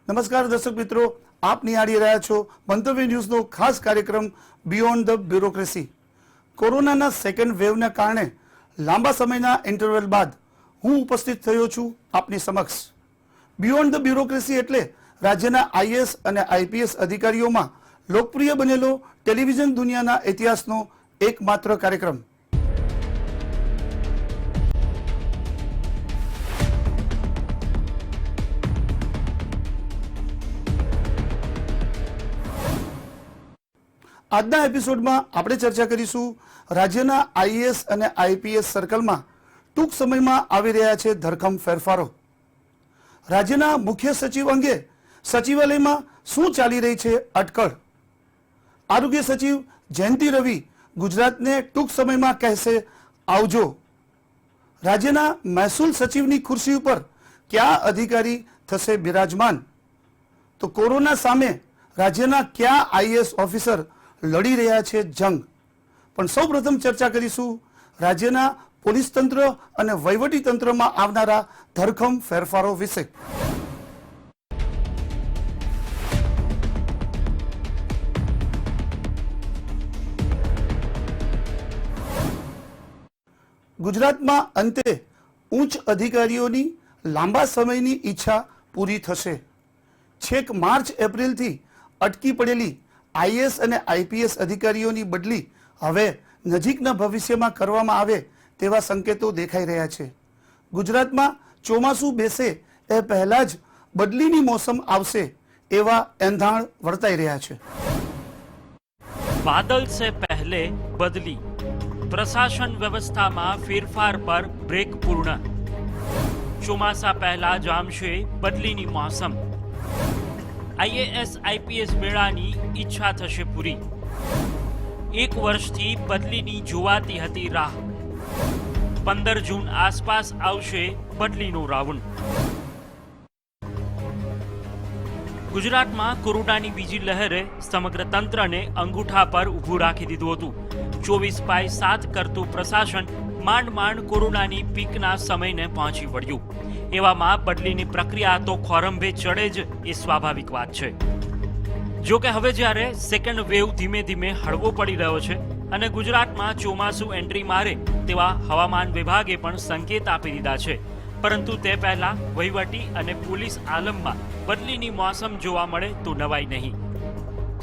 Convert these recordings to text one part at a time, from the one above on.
નમસ્કાર દર્શક મિત્રો, આપ નિહાળી રહ્યા છો મંતવ્ય ન્યૂઝનો ખાસ કાર્યક્રમ બિયોન્ડ ધ બ્યુરોક્રેસી. કોરોનાના સેકન્ડ વેવના કારણે લાંબા સમયના ઇન્ટરવેલ બાદ હું ઉપસ્થિત થયો છું આપની સમક્ષ. બિયોન્ડ ધ બ્યુરોક્રેસી એટલે રાજ્યના આઈએએસ અને આઈપીએસ અધિકારીઓમાં લોકપ્રિય બનેલો ટેલિવિઝન દુનિયાના ઇતિહાસનો એકમાત્ર કાર્યક્રમ. આજના એપિસોડમાં આપણે ચર્ચા કરીશું રાજ્યના આઈએએસ અને આઈપીએસ સર્કલમાં ટૂંક સમયમાં આવી રહ્યા છે ધરખમ ફેરફારો. રાજ્યના મુખ્ય સચિવ અંગે સચિવાલયમાં શું ચાલી રહી છે અટકળ. આરોગ્ય સચિવ જયંતિ રવિ ગુજરાતને ટૂંક સમયમાં કહેશે આવજો. રાજ્યના મહેસૂલ સચિવની ખુરશી ઉપર કયા અધિકારી થશે બિરાજમાન? તો કોરોના સામે રાજ્યના કયા આઈએએસ ઓફિસર લડી રહ્યા છે જંગ? પણ સૌ પ્રથમ ચર્ચા કરીશું રાજ્યના પોલીસ તંત્ર અને વહીવટી તંત્રમાં આવનારા ધરખમ ફેરફારો વિશે. ગુજરાતમાં અંતે ઉચ્ચ અધિકારીઓની લાંબા સમયની ઈચ્છા પૂરી થશે. છેક માર્ચ એપ્રિલથી અટકી પડેલી આઈએએસ અને આઈપીએસ અધિકારીઓની બદલી હવે નજીકના ભવિષ્યમાં કરવામાં આવે તેવા સંકેતો દેખાઈ રહ્યા છે. ગુજરાતમાં ચોમાસું બેસે એ પહેલા જ બદલીની મોસમ આવશે એવા એંધાણ વર્તાઈ રહ્યા છે. बादल से पहले बदली, प्रशासन व्यवस्था में फेरफार पर ब्रेक पूर्ण. ચોમાસા પહેલા જામશે બદલીની મોસમ. આઈએએસ આઈપીએસ મેળાની ઈચ્છા થશે પૂરી. એક વર્ષથી બદલીની જોવાતી હતી રાહ. 15 જૂન આસપાસ આવશે બદલીનો રાઉન્ડ. ગુજરાતમાં કોરોનાની બીજી લહેરે સમગ્ર તંત્રને અંગૂઠા પર ઊભું રાખી દીધું હતું. 24/7 કરતું પ્રશાસન માંડ માંડ કોરોનાની પીકના સમયને પહોંચી વળ્યું. એવામાં બદલીની પ્રક્રિયા તો ખોરંભે ચડે જ એ સ્વાભાવિક વાત છે. જો કે હવે જ્યારે સેકન્ડ વેવ ધીમે ધીમે હળવો પડી રહ્યો છે અને ગુજરાતમાં ચોમાસું એન્ટ્રી મારે તેવા હવામાન વિભાગે પણ સંકેત આપી દીધા છે, પરંતુ તે પહેલા વહીવટી અને પોલીસ આલમમાં બદલીની મોસમ જોવા મળે તો નવાઈ નહીં.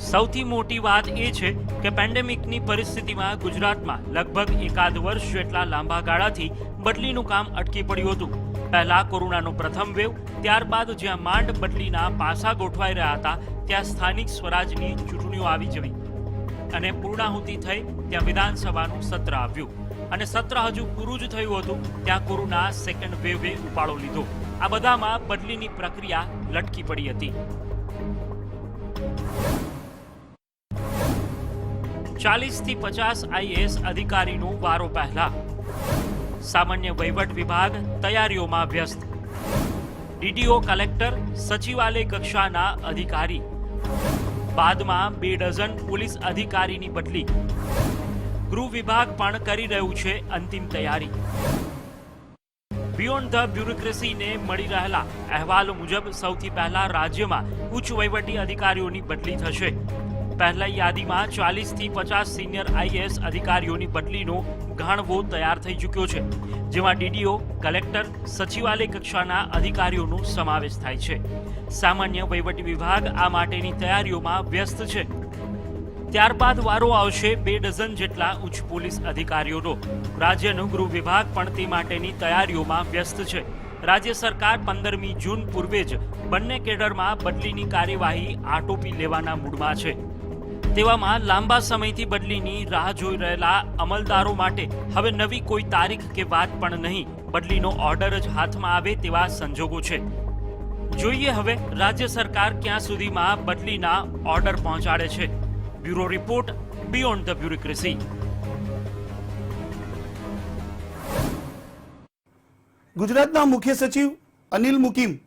સૌથી મોટી વાત એ છે કે પેન્ડેમિકની પરિસ્થિતિમાં ગુજરાતમાં લગભગ એકાદ વર્ષ જેટલા લાંબા ગાળાથી બદલીનું કામ અટકી પડ્યું હતું. પહેલા કોરોનાનો પ્રથમ વેવ, ત્યારબાદ જ્યાં માંડ બદલીના પાસા ગોઠવાઈ રહ્યા હતા ત્યાં સ્થાનિક સ્વરાજની ચૂંટણીઓ આવી જવી અને પૂર્ણાહુતિ થઈ ત્યાં વિધાનસભાનું સત્ર આવ્યું અને સત્ર હજુ પૂરું જ થયું હતું ત્યાં કોરોના સેકન્ડ વેવે ઉપાડો લીધો. આ બધામાં બદલીની પ્રક્રિયા લટકી પડી હતી. 40 થી 50 આઈએએસ અધિકારીનો વારો પહેલા. સામાન્ય વહીવટ વિભાગ તૈયારીઓમાં વ્યસ્ત. ડીડીઓ, કલેક્ટર, સચિવાલય કક્ષાના અધિકારી. બાદમાં 2 ડઝન પોલીસ અધિકારીની બદલી. ગૃહ વિભાગ પણ કરી રહ્યું છે અંતિમ તૈયારી. બિયોન્ડ ધ બ્યુરોક્રેસીને મળી રહેલા અહેવાલો મુજબ સૌથી પહેલા રાજ્યમાં ઉચ્ચ વહીવટી અધિકારીઓની બદલી થશે. પહેલા યાદીમાં 40 થી 50 સિનિયર આઈએએસ અધિકારીઓની બદલીનો ગાણવો તૈયાર થઈ ચૂક્યો છે, જેમાં ડીડીઓ, કલેક્ટર, સચિવાલય કક્ષાના અધિકારીઓનો સમાવેશ થાય છે. સામાન્ય વહીવટી વિભાગ આ માટેની તૈયારીઓમાં વ્યસ્ત છે. ત્યારબાદ વારો આવશે 2 ડઝન જેટલા ઉચ્ચ પોલીસ અધિકારીઓનો. રાજ્યનો ગૃહ વિભાગ પણ તે માટેની તૈયારીઓમાં વ્યસ્ત છે. રાજ્ય સરકાર 15મી જૂન પૂર્વે જ બંને કેડરમાં બદલીની કાર્યવાહી આટોપી લેવાના મૂડમાં છે. તેવામાં લાંબા સમયથી બદલીની રાહ જોઈ રહેલા અમલદારો માટે હવે નવી કોઈ તારીખ કે વાત પણ નહીં, બદલીનો ઓર્ડર જ હાથમાં આવે તેવા સંજોગો છે. જોઈએ હવે રાજ્ય સરકાર ક્યાં સુધીમાં બદલીના ઓર્ડર પહોંચાડે છે. Bureau report, beyond the bureaucracy. ગુજરાતના મુખ્ય સચિવ અનિલ મુકીમ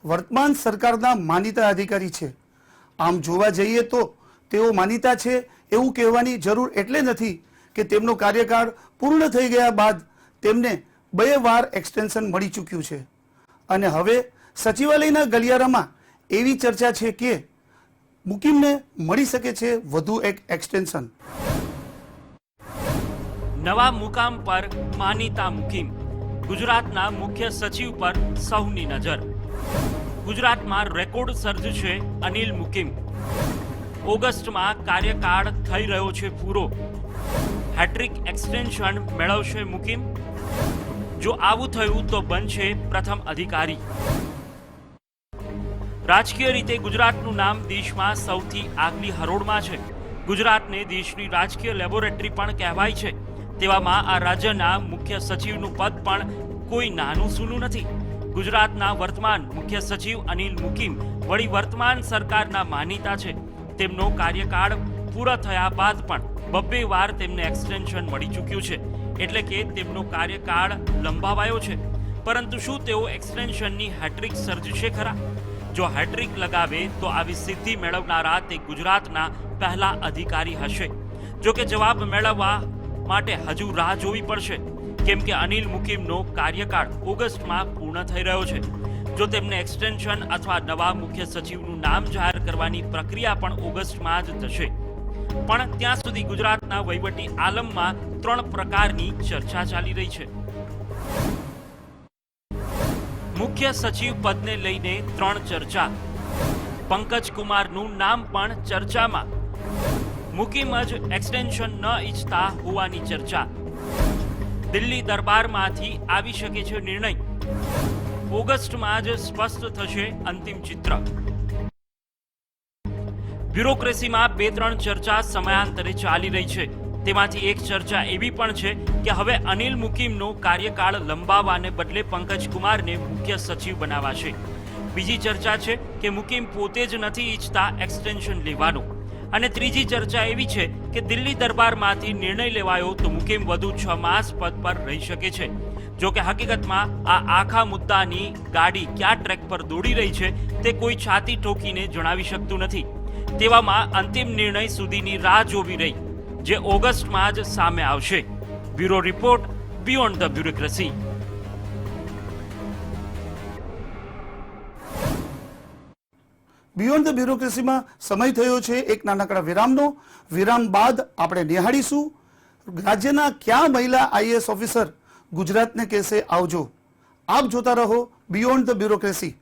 વર્તમાન સરકારના માનીતા અધિકારી છે. આમ જોવા જઈએ તો તેઓ માનીતા છે એવું કહેવાની જરૂર એટલે નથી કે તેમનો કાર્યકાળ પૂર્ણ થઈ ગયા બાદ તેમને 2 વાર એક્સટેન્શન મળી ચૂક્યું છે અને હવે સચિવાલયના ગલિયારામાં એવી ચર્ચા છે કે મુકીમને મળી શકે છે વધુ એક એક્સટેન્શન. નવા મુકામ પર માનીતા મુકીમ. ગુજરાતના મુખ્ય સચિવ પર સૌની નજર. ગુજરાતમાં રેકોર્ડ સર્જશે અનિલ મુકીમ. ઓગસ્ટમાં કાર્યકાળ થઈ રહ્યો છે પૂરો. હેટ્રિક એક્સટેન્શન મેળવશે મુકીમ. જો આવું થયું તો બનશે પ્રથમ અધિકારી. રાજકીય રીતે ગુજરાતનું નામ દેશમાં સૌથી આગલી હરોળમાં છે. ગુજરાતને દેશની રાજકીય લેબોરેટરી પણ કહેવાય છે. તેવામાં આ રાજ્યના મુખ્ય સચિવનું પદ પણ કોઈ નાનું સૂનું નથી. ગુજરાતના વર્તમાન મુખ્ય સચિવ અનિલ મુકીમ વળી વર્તમાન સરકારના માનીતા છે. તેમનો કાર્યકાળ પૂરા થયા બાદ પણ 2 વાર તેમને એક્સટેન્શન મળી ચૂક્યું છે. એટલે કે તેમનો કાર્યકાળ લંબાવાયો છે. પરંતુ શું તેઓ એક્સટેન્શનની હેટ્રિક સર્જશે ખરા? જો હેટ્રિક લગાવે તો આવી સિદ્ધિ મેળવનારા તે ગુજરાતના પહેલા અધિકારી હશે. જો કે જવાબ મેળવવા માટે હજુ રાહ જોવી પડશે, કેમ કે અનિલ મુકીમનો કાર્યકાળ ઓગસ્ટમાં પૂર્ણ થઈ રહ્યો છે. જો તેમને એક્સટેન્શન અથવા નવા મુખ્ય સચિવનું નામ જાહેર કરવાની પ્રક્રિયા પણ ઓગસ્ટમાં જ થશે. પણ ત્યાં સુધી ગુજરાતના વહીવટી આલમમાં 3 પ્રકારની ચર્ચા ચાલી રહી છે. મુખ્ય સચિવ પદને લઈને 3 ચર્ચા. પંકજ કુમારનું નામ પણ ચર્ચામાં. મુકીમ જ એક્સટેન્શન ન ઈચ્છતા હોવાની ચર્ચા. દિલ્હી દરબારમાંથી આવી શકે છે નિર્ણય. ઓગસ્ટમાં જ સ્પષ્ટ થશે અંતિમ ચિત્ર. બ્યુરોક્રેસીમાં 2-3 ચર્ચા સમયાંતરે ચાલી રહી છે. તેમાંથી એક ચર્ચા એવી પણ છે કે હવે અનિલ મુકીમનો કાર્યકાળ લંબાવવાને બદલે પંકજ કુમારને મુખ્ય સચિવ બનાવાશે. બીજી ચર્ચા છે કે મુકીમ પોતે જ નથી ઈચ્છતા એક્સટેન્શન લેવાનું. અને ત્રીજી ચર્ચા એવી છે કે દિલ્હી દરબારમાંથી નિર્ણય લેવાયો તો મુકીમ વધુ 6 માસ પદ પર રહી શકે છે. જો કે હકીકતમાં આ આખા મુદ્દાની ગાડી ક્યાં ટ્રેક પર દોડી રહી છે તે કોઈ છાતી ઠોકીને જણાવી શકતું નથી. તેવામાં અંતિમ નિર્ણય સુધીની રાહ જોવી રહી, જે ઓગસ્ટમાં જ સામે આવશે. Bureau report, beyond the bureaucracy. Beyond the બ્યુરોક્રેસીમાં સમય થયો છે એક નાનકડા વિરામનો. વિરામ બાદ આપણે નિહાળીશું રાજ્યના કયા મહિલા આઈએએસ ઓફિસર ગુજરાતને કહેશે આવજો. આપ જોતા રહો beyond the bureaucracy.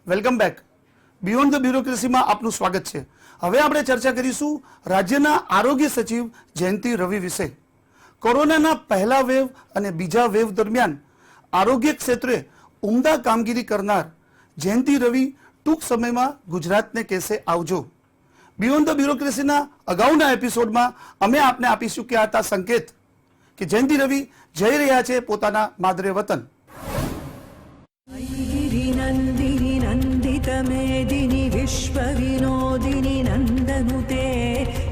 Welcome back. Beyond the બ્યુરોક્રેસીમાં આપનું સ્વાગત છે. હવે આપણે ચર્ચા કરીશું રાજ્યના આરોગ્ય સચિવ જયંતિ રવિ વિશે. કોરોનાના પહેલા વેવ અને બીજા વેવ દરમિયાન આરોગ્ય ક્ષેત્રે ઉમદા કામગીરી કરનાર જયંતિ રવિ ટૂંક સમયમાં ગુજરાતને કહેશે આવજો. બિયોન્ડ ધ બ્યુરોક્રેસીના અગાઉના એપિસોડમાં અમે આપને આપી ચૂક્યા હતા સંકેત કે જયંતિ રવિ જઈ રહ્યા છે પોતાના માદરે વતન. मेदिनि विश्वविनोदिनि नन्दनुते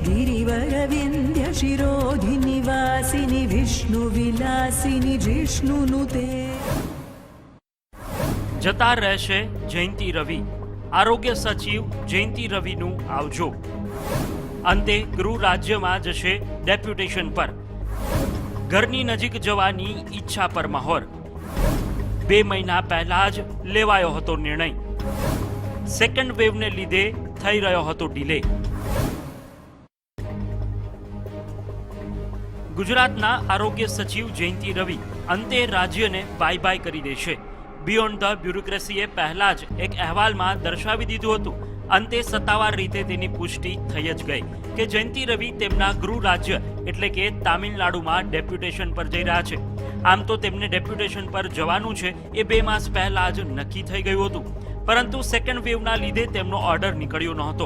गिरिवरविन्द्य शिरोधिनि वासिनि विष्णुविलासिनि जिष्णुनुते. જતા રહેશે જયંતિ રવિ. આરોગ્ય સચિવ જયંતિ રવિનું આવજો. અંતે ગૃહ રાજ્યમાં જશે ડેપ્યુટેશન પર. ઘરની નજીક જવાની ઈચ્છા પર મહોર. 2 મહિના પહેલા જ લેવાયો હતો નિર્ણય. સેકન્ડ વેવને લીધે થઈ રહ્યો હતો ડિલે. ગુજરાતના આરોગ્ય સચિવ જયંતિ રવિ અંતે રાજ્યને બાય બાય કરી દેશે. બિયોન્ડ ધ બ્યુરોક્રેસીએ પહેલા જ એક અહેવાલમાં દર્શાવી દીધું હતું. અંતે સત્તાવાર રીતે તેની પુષ્ટિ થઈ જ ગઈ કે જયંતિ રવિ તેમના ગૃહ રાજ્ય એટલે કે તામિલનાડુમાં ડેપ્યુટેશન પર જઈ રહ્યા છે. આમ તો તેમને ડેપ્યુટેશન પર જવાનું છે એ 2 માસ પહેલા જ નક્કી થઈ ગયું હતું. પરંતુ સેકન્ડ વેવના લીધે તેમનો ઓર્ડર નીકળ્યો નહોતો.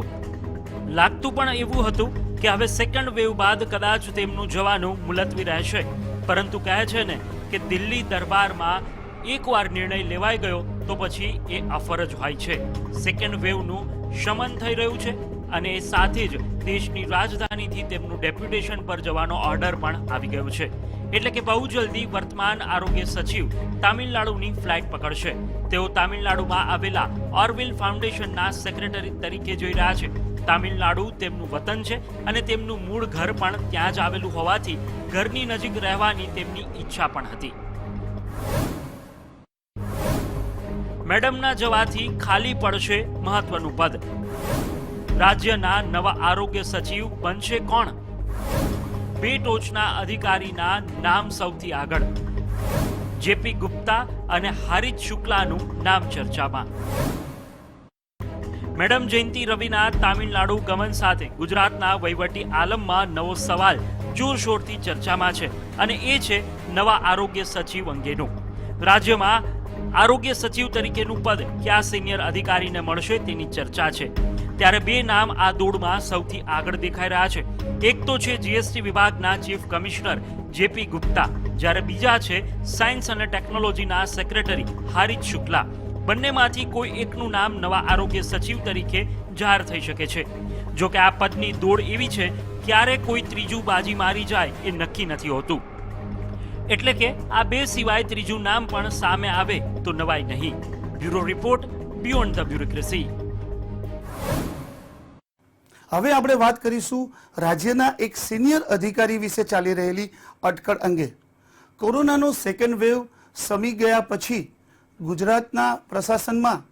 લાગતું પણ એવું હતું કે હવે સેકન્ડ વેવ બાદ કદાચ તેમનું જવાનું મુલતવી રહેશે. પરંતુ કહે છે ને કે દિલ્હી દરબારમાં એકવાર નિર્ણય લેવાઈ ગયો તો પછી એ અફરજ હોય છે. સેકન્ડ વેવનું શમન થઈ રહ્યું છે અને એ સાથે જ દેશની રાજધાનીથી તેમનું ડેપ્યુટેશન પર જવાનો ઓર્ડર પણ આવી ગયો છે. એટલે કે બહુ જલ્દી વર્તમાન આરોગ્ય સચિવ તામિલનાડુની ફ્લાઇટ પકડશે. તેઓ તામિલનાડુમાં આવેલા ઓરવિલ ફાઉન્ડેશનના સેક્રેટરી તરીકે જોઈ રહ્યા છે. તામિલનાડુ તેમનું વતન છે અને તેમનું મૂળ ઘર પણ ત્યાં જ આવેલું હોવાથી ઘરની નજીક રહેવાની તેમની ઈચ્છા પણ હતી. મેડમના જવાથી ખાલી પડશે મહત્વનું પદ. રાજ્યના નવા આરોગ્ય સચિવ બનશે કોણ? બે ટોચના અધિકારીના નામ સૌથી આગળ. જેપી ગુપ્તા અને હારિત શુક્લાનું નામ ચર્ચામાં. મેડમ જયંતિ રવિના તામિલનાડુ ગમન સાથે ગુજરાતના વહીવટી આલમમાં નવો સવાલ જોરશોરથી ચર્ચામાં છે અને એ છે નવા આરોગ્ય સચિવ અંગેનું. રાજ્યમાં આરોગ્ય સચિવ તરીકેનું પદ કયા સિનિયર અધિકારીને મળશે તેની ચર્ચા છે. ત્યારે બે નામ આ દોડમાં સૌથી આગળ દેખાઈ રહ્યા છે. એક તો છે જીએસટી વિભાગના ચીફ કમિશનર જેપી ગુપ્તા, જ્યારે બીજા છે સાયન્સ અને ટેકનોલોજીના સેક્રેટરી હારિત શુક્લા. બંનેમાંથી કોઈ એકનું નામ નવા આરોગ્ય સચિવ તરીકે જાહેર થઈ શકે છે. જો કે આ પદની દોડ એવી છે, ક્યારે કોઈ ત્રીજું બાજી મારી જાય એ નક્કી નથી હોતું. એટલે કે આ બે સિવાય ત્રીજું નામ પણ સામે આવે તો નવાઈ નહીં. Bureau report, beyond the bureaucracy. હવે આપણે વાત કરીશું રાજ્યના એક સિનિયર અધિકારી વિશે ચાલી રહેલી અટકળ અંગે. કોરોનાનો સેકન્ડ વેવ સમી ગયા પછી ગુજરાતના પ્રશાસનમાં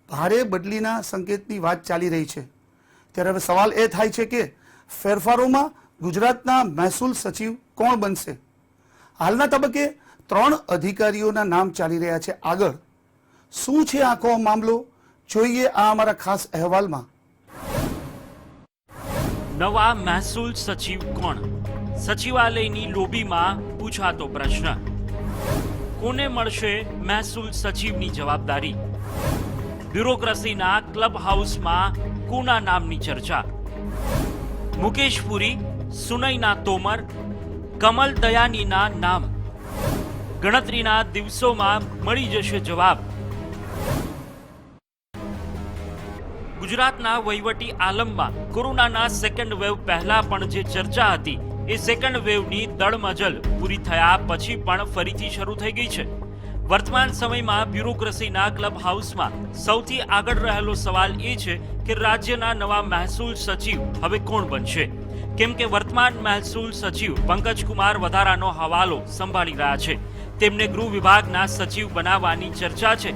ભારે બદલીના સંકેતની વાત ચાલી રહી છે. ત્યારે હવે સવાલ એ થાય છે કે ફેરફારોમાં ગુજરાતના મહેસૂલ સચિવ કોણ બનશે? હાલના તબક્કે 3 અધિકારીઓના નામ ચાલી રહ્યા છે આગળ. શું છે આખો મામલો? જોઈએ આ અમારા ખાસ અહેવાલમાં. નવા મહેસૂલ સચિવ કોણ? સચિવાલયની લોબીમાં પૂછાતો પ્રશ્ન. કોને મળશે મહેસૂલ સચિવની જવાબદારી? બ્યુરોક્રેસીના ક્લબ હાઉસમાં કોના નામની ચર્ચા? મુકેશ પુરી, સુનૈના તોમર, કમલ દયાનીના નામ. ગણતરીના દિવસોમાં મળી જશે જવાબ. ગુજરાતના વહીવટી આલમમાં કોરોનાના સેકન્ડ વેવ પહેલા પણ જે ચર્ચા હતી એ સેકન્ડ વેવની દળમજલ પૂરી થયા પછી પણ ફરીથી શરૂ થઈ ગઈ છે. વર્તમાન સમયમાં બ્યુરોક્રેસીના ક્લબ હાઉસમાં સૌથી આગળ રહેલો સવાલ એ છે કે રાજ્યના નવા મહેસૂલ સચિવ હવે કોણ બનશે? કેમ કે વર્તમાન મહેસૂલ સચિવ પંકજકુમાર વધારાનો હવાલો સંભાળી રહ્યા છે. તેમને ગૃહ વિભાગના સચિવ બનાવવાની ચર્ચા છે.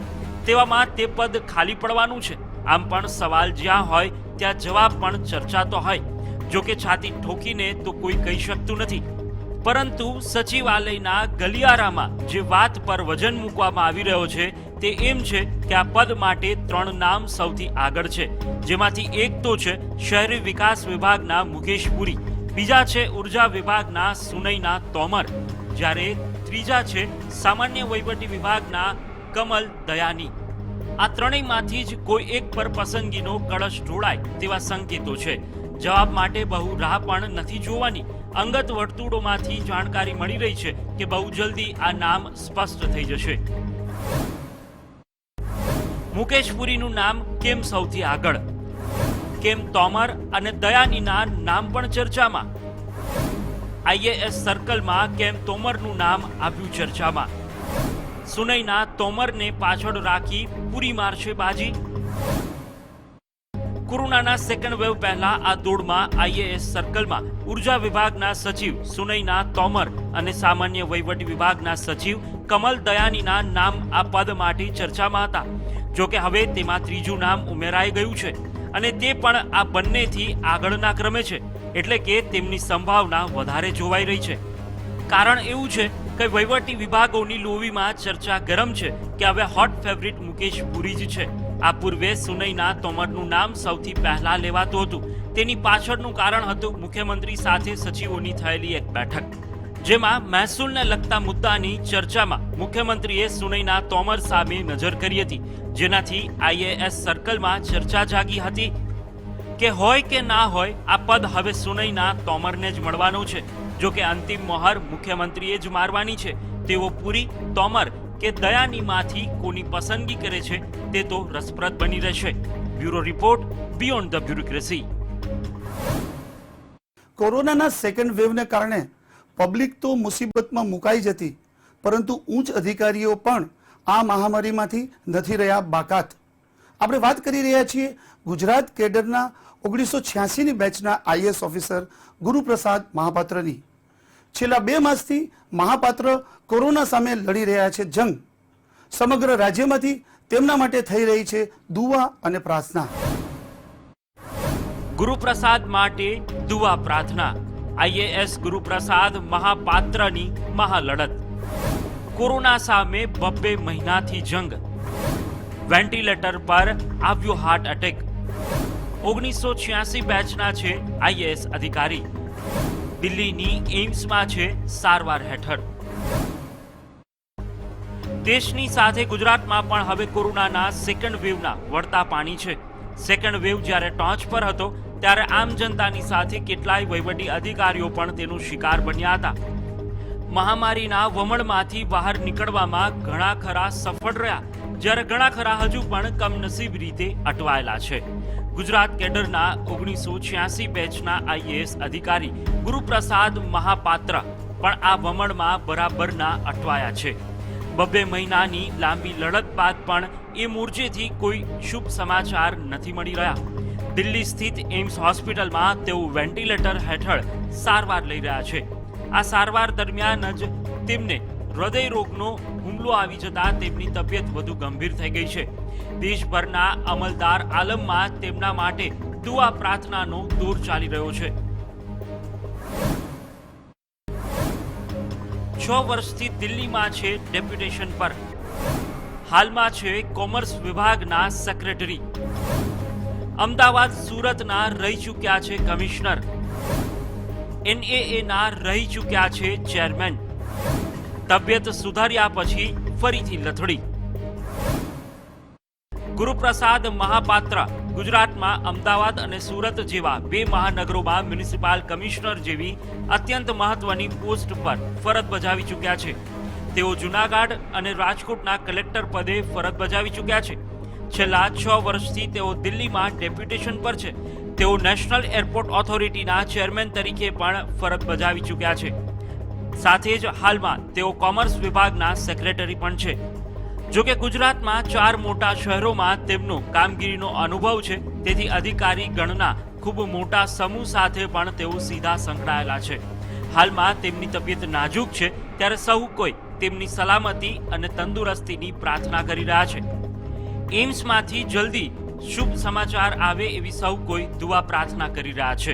તેવામાં તે પદ ખાલી પડવાનું છે. આમ પણ સવાલ જ્યાં હોય ત્યાં જવાબ પણ ચર્ચા તો હોય. જો કે છાતી ઠોકીને તો કોઈ કહી શકતું નથી. પરંતુ સચિવાલયના ગલિયારામાં જે વાત પર વજન મૂકવામાં આવી રહ્યો છે તે એમ છે કે આ પદ માટે 3 નામ સૌથી આગળ છે. જેમાંથી એક તો છે શહેરી વિકાસ વિભાગના મુકેશ પુરી, બીજા છે ઉર્જા વિભાગના સુનૈના તોમર, જ્યારે ત્રીજા છે સામાન્ય વહીવટી વિભાગના કમલ દયાની. આ ત્રણેયમાંથી જ કોઈ એક પર પસંદગીનો કળશ ઢોળાય તેવા સંકેતો છે. જવાબ માટે બહુ રાહ પણ નથી જોવાની. અંગત વર્તુળોમાંથી જાણકારી મળી રહી છે કે બહુ જલ્દી આ નામ સ્પષ્ટ થઈ જશે. મુકેશ પુરીનું નામ કેમ સૌથી આગળ? કેમ તોમર અને દયાનીના નામ પણ ચર્ચામાં? આઈએએસ સર્કલમાં કેમ તોમરનું નામ આવ્યું ચર્ચામાં? સુનૈના તોમરને પાછળ રાખી પૂરી મારશે બાજી? કોરોનાના સેકન્ડ વેવ પહેલા આ દોડમાં આઈએએસ સર્કલમાં ઉર્જા વિભાગના સચિવ સુનૈના તોમર અને સામાન્ય વહીવટી વિભાગના સચિવ કમલ દયાનીના નામ આ પદ માટે ચર્ચામાં હતા. જો કે હવે તેમાં ત્રીજું નામ ઉમેરાઈ ગયું છે અને તે પણ આ બંનેથી આગળના ક્રમે છે. એટલે કે તેમની સંભાવના વધારે જોવાઈ રહી છે. કારણ એવું છે કે વહીવટી વિભાગોની લોબીમાં ચર્ચા ગરમ છે કે હવે હોટ ફેવરિટ મુકેશ પુરી જ છે. આ પૂર્વે સુનૈના તોમરનું નામ સૌથી પહેલા લેવાતું હતું. તેની પાછળનું કારણ હતું મુખ્યમંત્રી સાથે સચિવોની થયેલી એક બેઠક, જેમાં મહેસૂલને લગતા મુદ્દાની ચર્ચામાં મુખ્યમંત્રીએ સુનૈના તોમર સામે નજર કરી હતી. જેનાથી આઈએએસ સર્કલમાં ચર્ચા જાગી હતી કે હોય કે ના હોય આ પદ હવે સુનૈના તોમરને જ મળવાનું છે. જો કે અંતિમ મોહર મુખ્યમંત્રીએ જ મારવાની છે. તેઓ પુરી, તોમર કે દયાનીમાંથી કોની પસંદગી કરે છે તે તો રસપ્રદ બની રહેશે. Bureau report, beyond the bureaucracy. કોરોનાના સેકન્ડ વેવને કારણે પબ્લિક તો મુસીબતમાં મુકાઈ જતી, પરંતુ ઉચ્ચ અધિકારીઓ પણ આ મહામારીમાંથી નથી રહ્યા બાકાત. આપણે વાત કરી રહ્યા છીએ ગુજરાત કેડરના 1986ની બેચના આઈએએસ ઓફિસર ગુરુપ્રસાદ મહાપાત્રની. છેલ્લા 2 માસથી મહાપાત્ર કોરોના સામે લડી રહ્યા છે જંગ. સમગ્ર રાજ્યમાંથી તેમના માટે થઈ રહી છે દુઆ અને પ્રાર્થના. ગુરુપ્રસાદ માટે દુઆ પ્રાર્થના. આઈએએસ ગુરુપ્રસાદ મહાપાત્રની મહાલડત. કોરોના સામે 2 મહિનાથી જંગ. વેન્ટિલેટર પર આવ્યો હાર્ટ એટેક. 1986 બેચના છે આઈએએસ અધિકારી. દિલ્હીની એમ્સમાં છે સારવાર હેઠળ. દેશની સાથે ગુજરાતમાં પણ હવે કોરોનાના સેકન્ડ વેવના વળતા પાણી છે. સેકન્ડ વેવ જ્યારે ટોચ પર હતો ત્યારે આમ જનતાની સાથે કેટલાય વહીવટી અધિકારીઓ પણ તેનો શિકાર બન્યા હતા. મહામારીના વમળમાંથી બહાર નીકળવામાં ઘણા ખરા સફળ રહ્યા, જ્યારે ઘણા ખરા હજુ પણ કમનસીબ રીતે અટવાયેલા છે. ગુજરાત કેડરના 1986 બેચના આઈએએસ અધિકારી ગુરુપ્રસાદ મહાપાત્ર પણ આ વમળમાં બરાબરના અટવાયા છે. 2 મહિનાની લાંબી લડત બાદ પણ એ મોરચેથી કોઈ શુભ સમાચાર નથી મળી રહ્યા. દિલ્હી સ્થિત એમ્સ હોસ્પિટલમાં તેઓ વેન્ટિલેટર હેઠળ સારવાર લઈ રહ્યા છે. આ સારવાર દરમિયાન જ તેમને હૃદય રોગનો હુમલો આવી જતા તેમની તબિયત વધુ ગંભીર થઈ ગઈ છે. દેશભરના અમલદાર આલમમાં તેમના માટે દુઆ પ્રાર્થનાનો દોર ચાલી રહ્યો છે. 6 વર્ષથી દિલ્હીમાં છે ડેપ્યુટેશન પર. હાલમાં છે કોમર્સ વિભાગના સેક્રેટરી. અમદાવાદ સુરતના રહી ચૂક્યા છે કમિશનર. NAA રહી ચૂક્યા છે ચેરમેન. તબિયત સુધાર્યા પછી ફરીથી લથડી. ગુરુપ્રસાદ મહાપાત્ર ગુજરાતમાં અમદાવાદ અને સુરત જેવા 2 મહાનગરોમાં મ્યુનિસિપલ કમિશનર જેવી અત્યંત મહત્વની પોસ્ટ પર ફરજ બજાવી ચૂક્યા છે. તેઓ જૂનાગઢ અને રાજકોટના કલેક્ટર પદે ફરજ બજાવી ચૂક્યા છે. છેલ્લા 6 વર્ષથી તેઓ દિલ્હીમાં ડેપ્યુટેશન પર છે. તેઓ નેશનલ એરપોર્ટ ઓથોરિટીના ચેરમેન તરીકે પણ ફરજ બજાવી ચૂક્યા છે. સાથે જ હાલમાં તેઓ કોમર્સ વિભાગના સેક્રેટરી પણ છે. જો કે ગુજરાતમાં 4 મોટા શહેરોમાં તેમનો કામગીરીનો અનુભવ છે, તેથી અધિકારી ગણના ખૂબ મોટા સમૂહ સાથે પણ તેઓ સીધા સંકળાયેલા છે. હાલમાં તેમની તબિયત નાજુક છે, ત્યારે સૌ કોઈ તેમની સલામતી અને તંદુરસ્તીની પ્રાર્થના કરી રહ્યા છે. એમ્સમાંથી જલ્દી શુભ સમાચાર આવે એવી સૌ કોઈ દુઆ પ્રાર્થના કરી રહ્યા છે.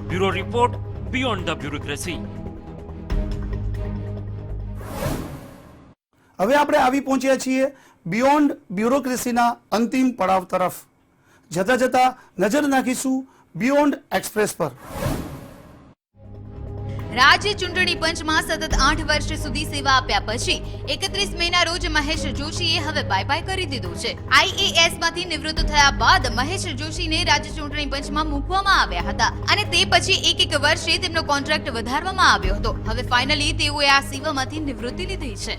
Bureau report, beyond the bureaucracy. હવે આપણે આવી પહોંચ્યા છીએ બિયોન્ડ બ્યુરોક્રેસીના અંતિમ પડાવ તરફ. જતા જતા નજર નાખીશું બિયોન્ડ એક્સપ્રેસ પર. રાજ્ય ચૂંટણી પંચમાં સતત 8 વર્ષ સુધી સેવા આપ્યા પછી 31 મેના રોજ મહેશ જોશીએ હવે બાય બાય કરી દીધું છે. આઈએએસ માંથી નિવૃત્ત થયા બાદ મહેશ જોશીને રાજ્ય ચૂંટણી પંચમાં મૂકવામાં આવ્યા હતા અને તે પછી એક વર્ષે તેમનો કોન્ટ્રાક્ટ વધારવામાં આવ્યો હતો. હવે ફાઇનલી તેઓએ આ સેવામાંથી નિવૃત્તિ લીધી છે.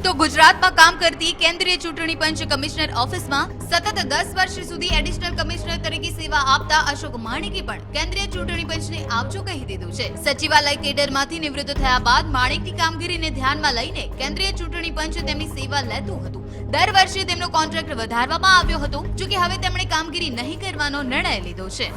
તો ગુજરાતમાં કામ કરતી કેન્દ્રીય ચૂંટણી પંચ કમિશનર ઓફિસમાં સતત 10 વર્ષ સુધી એડિશનલ કમિશનર તરીકે સેવા આપતા અશોક માણેકે પણ કેન્દ્રીય ચૂંટણી પંચને આવજો કહી દીધું છે. સચિવાલય કેડરમાંથી નિવૃત્ત થયા બાદ માણેકની કામગીરીને ધ્યાનમાં લઈને કેન્દ્રીય ચૂંટણી પંચ તેમની સેવા લેતું હતું. દર વર્ષે તેમનો કોન્ટ્રાક્ટ વધારવામાં આવ્યો હતો, જો કે હવે તેમણે કામગીરી નહીં કરવાનો નિર્ણય લીધો છે.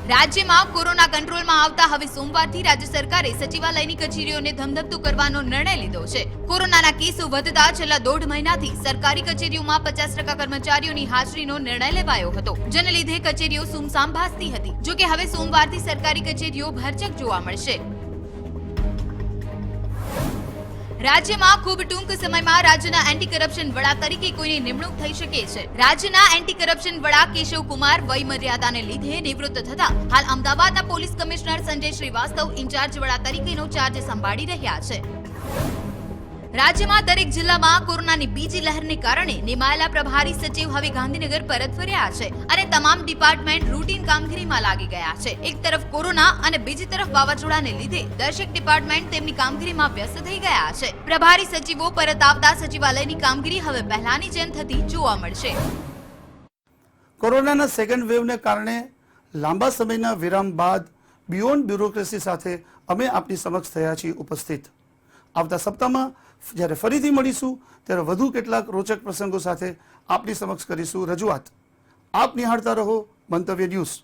રાજ્યમાં કોરોના કંટ્રોલમાં આવતા હવે સોમવારથી રાજ્ય સરકારે સચિવાલયની કચેરીઓને ધમધમતું કરવાનો નિર્ણય લીધો છે. કોરોનાના કેસો વધતા છેલ્લા 1.5 મહિનાથી સરકારી કચેરીઓમાં 50% કર્મચારીઓની હાજરીનો નિર્ણય લેવાયો હતો, જેને લીધે કચેરીઓ સુમસામ ભાસતી હતી. જો કે હવે સોમવારથી સરકારી કચેરીઓ ભરચક જોવા મળશે. રાજ્યમાં ખૂબ ટૂંક સમયમાં રાજ્યના એન્ટી કરપ્શન વડા તરીકે કોઈની નિમણૂક થઈ શકે છે. રાજ્યના એન્ટી કરપ્શન વડા કેશવ કુમાર વય મર્યાદાને લીધે નિવૃત્ત થતા હાલ અમદાવાદના police commissioner Sanjay Shrivastava in charge વડા તરીકેનો ચાર્જ સંભાળી રહ્યા છે. રાજ્યમાં દરેક જિલ્લામાં કોરોનાની બીજી લહેરને કારણે નિમાયેલા પ્રભારી સચિવ હવે ગાંધીનગર પરત ફર્યા છે અને તમામ ડિપાર્ટમેન્ટ રૂટીન કામગીરીમાં લાગી ગયા છે. એક તરફ કોરોના અને બીજી તરફ વાવાઝોડાને લીધે દરેક ડિપાર્ટમેન્ટ તેમની કામગીરીમાં વ્યસ્ત થઈ ગયા છે. પ્રભારી સચિવો પરત આવતા સચિવાલયની કામગીરી હવે પહેલાની જેમ થતી જોવા મળશે. કોરોનાના સેકન્ડ વેવને કારણે લાંબા સમયના વિરામ બાદ બિયોન્ડ બ્યુરોક્રેસી સાથે અમે આપની સમક્ષ થયા છીએ ઉપસ્થિત. આવતા સપ્તાહમાં જ્યારે ફરીથી મળીશું ત્યારે વધુ કેટલાક રોચક પ્રસંગો સાથે આપની સમક્ષ કરીશું રજૂઆત. આપ નિહાળતા રહો મંતવ્ય ન્યૂઝ.